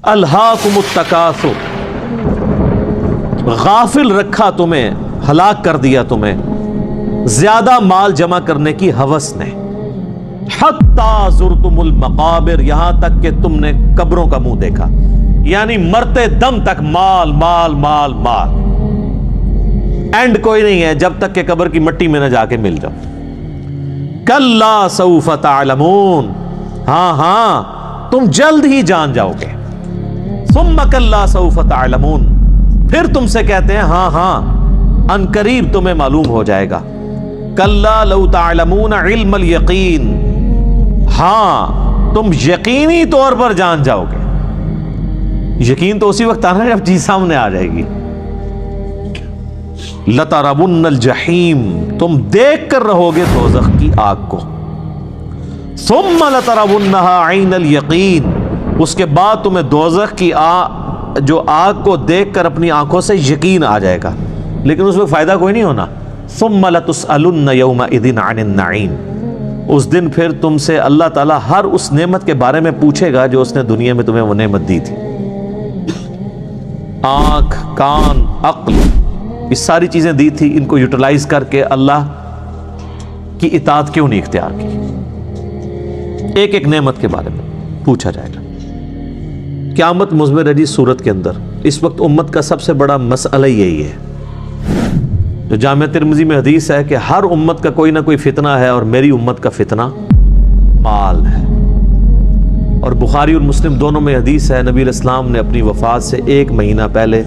الہاکم التکاثر، غافل رکھا تمہیں، ہلاک کر دیا تمہیں زیادہ مال جمع کرنے کی ہوس نے، حتی زرتم المقابر، یہاں تک کہ تم نے قبروں کا منہ دیکھا، یعنی مرتے دم تک مال مال مال مال، اینڈ کوئی نہیں ہے جب تک کہ قبر کی مٹی میں نہ جا کے مل جاؤ۔ کلا سوف تعلمون، ہاں ہاں تم جلد ہی جان جاؤ گے، ثم کلا سوف تعلمون، پھر تم سے کہتے ہیں ہاں ہاں ان قریب تمہیں معلوم ہو جائے گا، کلا لو تعلمون علم الیقین، ہاں تم یقینی طور پر جان جاؤ گے۔ یقین تو اسی وقت آنا جب چیز سامنے آ جائے گی۔ لترون الجحیم، تم دیکھ کر رہو گے دوزخ کی آگ کو، ثم لترونها عین الیقین، اس کے بعد تمہیں دوزخ کی جو آگ کو دیکھ کر اپنی آنکھوں سے یقین آ جائے گا، لیکن اس میں فائدہ کوئی نہیں ہونا۔ ثم لتسألن یومئذ عن النعیم، اس دن پھر تم سے اللہ تعالیٰ ہر اس نعمت کے بارے میں پوچھے گا جو اس نے دنیا میں تمہیں وہ نعمت دی تھی۔ آنکھ، کان، عقل، یہ ساری چیزیں دی تھی، ان کو یوٹیلائز کر کے اللہ کی اطاعت کیوں نہیں اختیار کی؟ ایک ایک نعمت کے بارے میں پوچھا جائے گا۔ قیامت مضمر ہے جی سورت کے اندر۔ اس وقت امت کا سب سے بڑا مسئلہ یہی ہے، جو جامعہ ترمذی میں حدیث ہے کہ ہر امت کا کوئی نہ کوئی فتنہ ہے، اور میری امت کا فتنہ مال ہے۔ اور بخاری اور مسلم دونوں میں حدیث ہے، نبی علیہ السلام نے اپنی وفات سے 1 مہینہ پہلے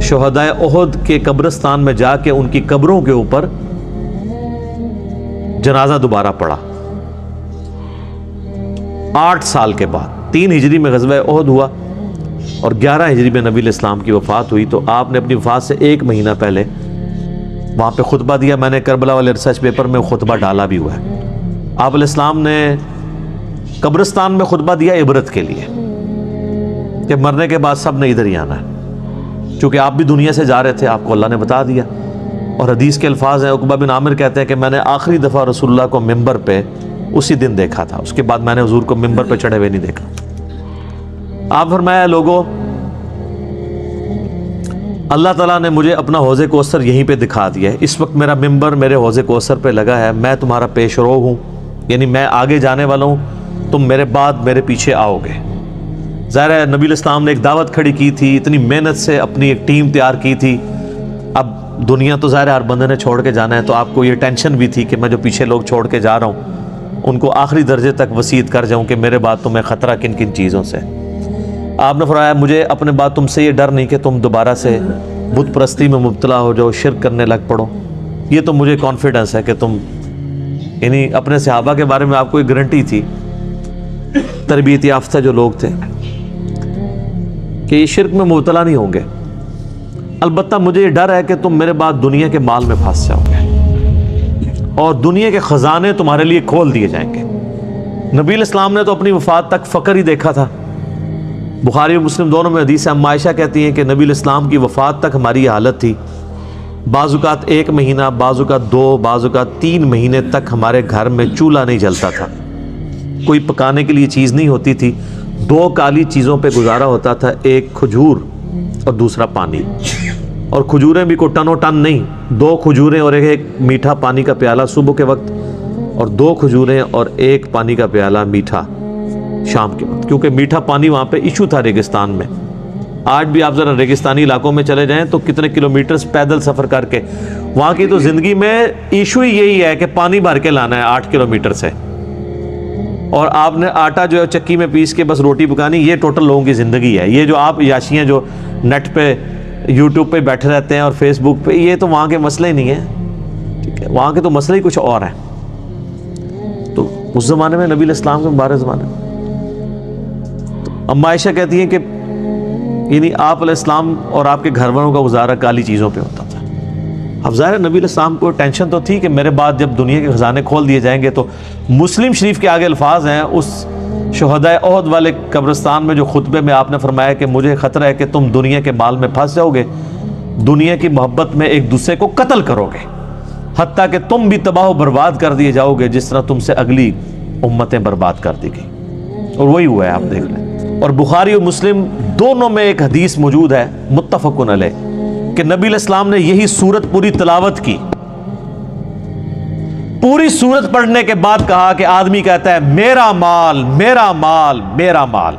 شہدائے احد کے قبرستان میں جا کے ان کی قبروں کے اوپر جنازہ دوبارہ پڑھا۔ 8 سال کے بعد 3 ہجری میں غزوہ احد ہوا اور 11 ہجری میں نبی علیہ السلام کی وفات ہوئی، تو آپ نے اپنی وفات سے 1 مہینہ پہلے وہاں پہ خطبہ دیا۔ میں نے کربلا والے ریسرچ پیپر میں خطبہ ڈالا بھی ہوا ہے۔ آپ علیہ السلام نے قبرستان میں خطبہ دیا عبرت کے لیے کہ مرنے کے بعد سب نے ادھر ہی آنا ہے، چونکہ آپ بھی دنیا سے جا رہے تھے، آپ کو اللہ نے بتا دیا۔ اور حدیث کے الفاظ ہیں، عقبہ بن عامر کہتے ہیں کہ میں نے آخری دفعہ رسول اللہ کو ممبر پہ اسی دن دیکھا تھا، اس کے بعد میں نے حضور کو ممبر پہ چڑھے ہوئے نہیں دیکھا۔ آپ فرمایا لوگوں، اللہ تعالیٰ نے مجھے اپنا حوض کوثر یہیں پہ دکھا دیا ہے، اس وقت میرا ممبر میرے حوض کوثر پہ لگا ہے، میں تمہارا پیش رو ہوں، یعنی میں آگے جانے والا ہوں، تم میرے بعد میرے پیچھے آؤ گے۔ ظاہر ہے نبی علیہ السلام نے ایک دعوت کھڑی کی تھی، اتنی محنت سے اپنی ایک ٹیم تیار کی تھی، اب دنیا تو ظاہر ہے ہر بندے نے چھوڑ کے جانا ہے، تو آپ کو یہ ٹینشن بھی تھی کہ میں جو پیچھے لوگ چھوڑ کے جا رہا ہوں ان کو آخری درجے تک وصیت کر جاؤں کہ میرے بعد تمہیں خطرہ کن کن چیزوں سے۔ آپ نے فرمایا مجھے اپنے بعد تم سے یہ ڈر نہیں کہ تم دوبارہ سے بت پرستی میں مبتلا ہو جاؤ، شرک کرنے لگ پڑو، یہ تو مجھے کانفیڈنس ہے کہ تم، یعنی اپنے صحابہ کے بارے میں آپ کو ایک گارنٹی تھی، تربیت یافتہ جو لوگ تھے، کہ یہ شرک میں مبتلا نہیں ہوں گے، البتہ مجھے یہ ڈر ہے کہ تم میرے بعد دنیا کے مال میں پھنس جاؤ گے اور دنیا کے خزانے تمہارے لیے کھول دیے جائیں گے۔ نبی علیہ السلام نے تو اپنی وفات تک فقر ہی دیکھا تھا۔ بخاری اور مسلم دونوں میں حدیث ہے، اما عائشہ کہتی ہیں کہ نبی علیہ السلام کی وفات تک ہماری یہ حالت تھی، بعض اوقات 1 مہینہ، بعض اوقات 2، بعض اوقات 3 مہینے تک ہمارے گھر میں چولہا نہیں جلتا تھا، کوئی پکانے کے لیے چیز نہیں ہوتی تھی، 2 کالی چیزوں پہ گزارا ہوتا تھا، ایک کھجور اور دوسرا پانی، اور کھجوریں بھی کوئی ٹنو ٹن نہیں، 2 کھجوریں اور ایک میٹھا پانی کا پیالہ صبح کے وقت، اور 2 کھجوریں اور 1 پانی کا پیالہ میٹھا شام کے وقت، کیونکہ میٹھا پانی وہاں پہ ایشو تھا ریگستان میں۔ آج بھی آپ ذرا ریگستانی علاقوں میں چلے جائیں تو کتنے کلومیٹرز پیدل سفر کر کے، وہاں کی تو زندگی میں ایشو ہی یہی ہے کہ پانی بھر کے لانا ہے 8 کلومیٹر سے، اور آپ نے آٹا جو ہے چکی میں پیس کے بس روٹی پکانی، یہ ٹوٹل لوگوں کی زندگی ہے۔ یہ جو آپ یاشیاں جو نیٹ پہ یوٹیوب پہ بیٹھے رہتے ہیں اور فیس بک پہ، یہ تو وہاں کے مسئلے ہی نہیں ہیں، ٹھیک ہے، وہاں کے تو مسئلے ہی کچھ اور ہیں۔ تو اس زمانے میں نبی علیہ السلام کے مبارک زمانے میں اما عائشہ کہتی ہیں کہ یعنی آپ علیہ السلام اور آپ کے گھر والوں کا گزارا کالی چیزوں پہ ہوتا تھا۔ اب ظاہر نبی علیہ السلام کو ٹینشن تو تھی کہ میرے بعد جب دنیا کے خزانے کھول دیے جائیں گے، تو مسلم شریف کے آگے الفاظ ہیں اس شہدائے احد والے قبرستان میں جو خطبے میں آپ نے فرمایا کہ مجھے خطرہ ہے کہ تم دنیا کے مال میں پھنس جاؤ گے، دنیا کی محبت میں ایک دوسرے کو قتل کرو گے، حتیٰ کہ تم بھی تباہ و برباد کر دیے جاؤ گے جس طرح تم سے اگلی امتیں برباد کر دی گئی۔ اور وہی ہوا ہے، آپ دیکھ لیں۔ اور بخاری اور مسلم دونوں میں ایک حدیث موجود ہے متفقن علیہ کہ نبی علیہ السلام نے یہی سورت پوری تلاوت کی، پوری سورت پڑھنے کے بعد کہا کہ آدمی کہتا ہے میرا مال میرا مال میرا مال،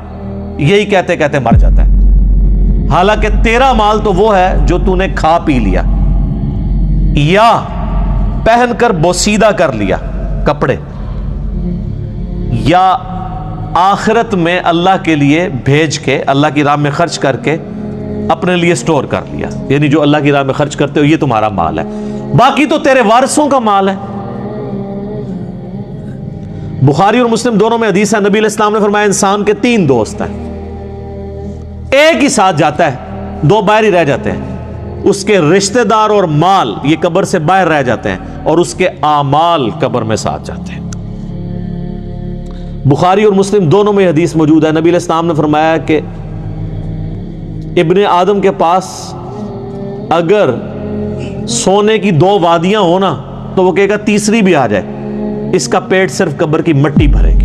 یہی کہتے کہتے مر جاتا ہے، حالانکہ تیرا مال تو وہ ہے جو تو نے کھا پی لیا یا پہن کر بوسیدہ کر لیا کپڑے، یا آخرت میں اللہ کے لیے بھیج کے اللہ کی راہ میں خرچ کر کے اپنے لیے سٹور کر لیا، یعنی جو اللہ کی راہ میں خرچ کرتے ہو یہ تمہارا مال ہے، باقی تو تیرے وارثوں کا مال ہے۔ بخاری اور مسلم دونوں میں حدیث ہے، نبی علیہ السلام نے فرمایا انسان کے 3 دوست ہیں، ایک ہی ساتھ جاتا ہے، 2 باہر ہی رہ جاتے ہیں، اس کے رشتہ دار اور مال یہ قبر سے باہر رہ جاتے ہیں، اور اس کے اعمال قبر میں ساتھ جاتے ہیں۔ بخاری اور مسلم دونوں میں حدیث موجود ہے، نبی علیہ السلام نے فرمایا کہ ابن آدم کے پاس اگر سونے کی 2 وادیاں ہونا تو وہ کہے گا تیسری بھی آ جائے، اس کا پیٹ صرف قبر کی مٹی بھرے گی۔